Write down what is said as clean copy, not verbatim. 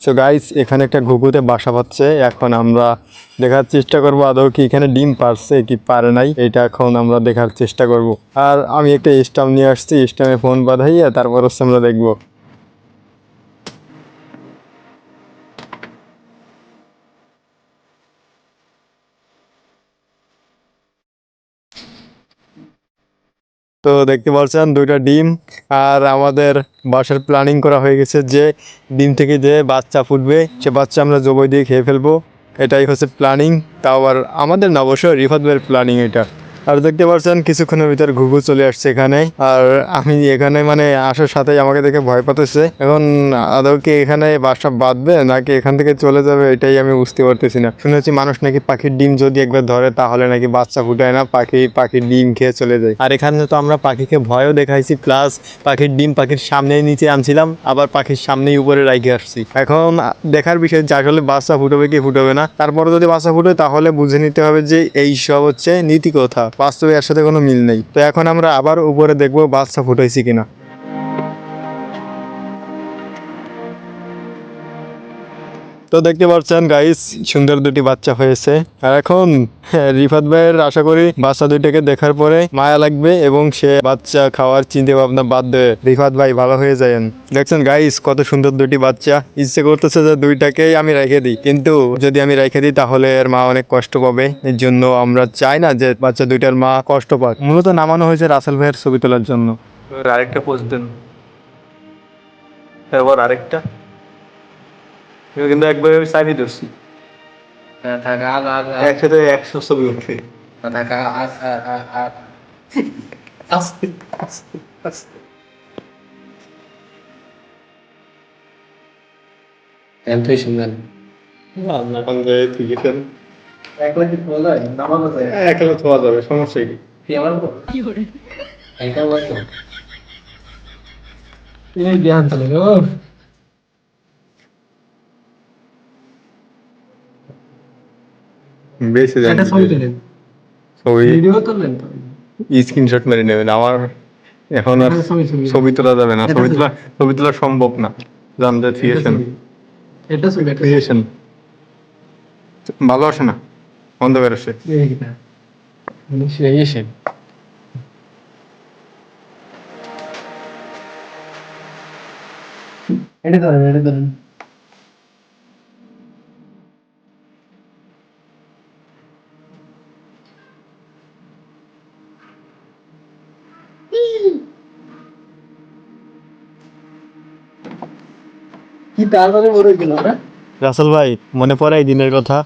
So guys, এখানে একটা ঘুঘুতে বাসা বাঁধছে। এখন আমরা দেখার চেষ্টা করব আদৌ কি এখানে ডিম পারছে কি পারে নাই, এটা এখন আমরা দেখার চেষ্টা করব। আর আমি একটা স্টাম্প নিয়ে আসছি, স্টাম্পে ফোন বাঁধাইয়া তারপর হচ্ছে আমরা দেখবো। তো দেখতে পাচ্ছেন দুইটা ডিম। আর আমাদের বাসার প্ল্যানিং করা হয়ে গেছে যে ডিম থেকে যে বাচ্চা ফুটবে সে বাচ্চা আমরা জবাই দিয়ে খেয়ে ফেলবো। এটাই হচ্ছে প্ল্যানিং। তাও আবার আমাদের না, অবশ্যই রিফাত ভাইয়ের প্ল্যানিং এটা। আর দেখতে পাচ্ছেন কিছুক্ষণের ভিতরে ঘুঘু চলে আসছে এখানে। আর আমি এখানে মানে আসার সাথেই আমাকে দেখে ভয় পাতেছে। এখন আদৌ কি এখানে বাসা বাঁধবে নাকি এখান থেকে চলে যাবে, এটাই আমি বুঝতে পারতেছি না। শুনেছি মানুষ নাকি পাখির ডিম যদি একবার ধরে তাহলে নাকি বাচ্চা ফুটায় না, পাখির ডিম খেয়ে চলে যায়। আর এখানে তো আমরা পাখিকে ভয়ও দেখাইছি, প্লাস পাখির ডিম পাখির সামনেই নিচে আনছিলাম, আবার পাখির সামনেই উপরে রাইখে আসছি। এখন দেখার বিষয় যে আসলে বাচ্চা ফুটবে কি ফুটবে না। তারপরে যদি বাচ্চা ফুটে তাহলে বুঝে নিতে হবে যে এই সব হচ্ছে নীতি কথা, বাস্তবে এর সাথে কোনো মিল নেই। তো এখন আমরা আবার উপরে দেখবো বাচ্চা ফুটাইছি কিনা। তো দেখতে পাচ্ছেন গাইস, সুন্দর দুটি বাচ্চা হয়েছে। আর এখন রিফাত ভাইয়ের আশা করি বাচ্চা দুইটাকে দেখার পরে মায়া লাগবে এবং সে বাচ্চা খাওয়ার চিন্তা ভাবনা বাদ দেবে। রিফাত ভাই ভালো হয়ে যায়েন। দেখছেন গাইস, কত সুন্দর দুটি বাচ্চা। ইচ্ছে করতেছে যে দুইটাকেই আমি রেখে দিই, কিন্তু যদি আমি রেখে দিই তাহলে এর মা অনেক কষ্ট পাবে। এর জন্য আমরা চাই না যে বাচ্চা দুইটার মা কষ্ট পাক। মূলত নামানো হয়েছে রাসেল ভাইয়ের ছবি তোলার জন্য। আরেকটা পোস্ট দেন, এবার আরেকটা। কিন্তু একবার আমি চাইনি ধরছি একসাথে 100 ছবি উঠবে। আস্তে আস্তে আস্তে এমনই সুন্দর একলা কি বলা যায় নামানো যায় একলা থোয়া যাবে, সমস্যা কি? আমার এটা বলো এই ধ্যান চলে গো বেশি জানি এটা ছবি তুলেন ছবি ভিডিও তুললেন তো স্ক্রিনশট মেরে নেবেন। আমার এখন আর ছবি তোলা যাবে না, ছবি তোলা সম্ভব না। জানতে থিয়েছেন এটা ছবি থিয়েছেন ভালো আসে না, বন্ধ বেরোচ্ছে। এইটা ইনিশিয়েশন এটা ধরেন কি তারপরে বড় গেল না রাসেল ভাই, মনে পড়ে এই দিনের কথা?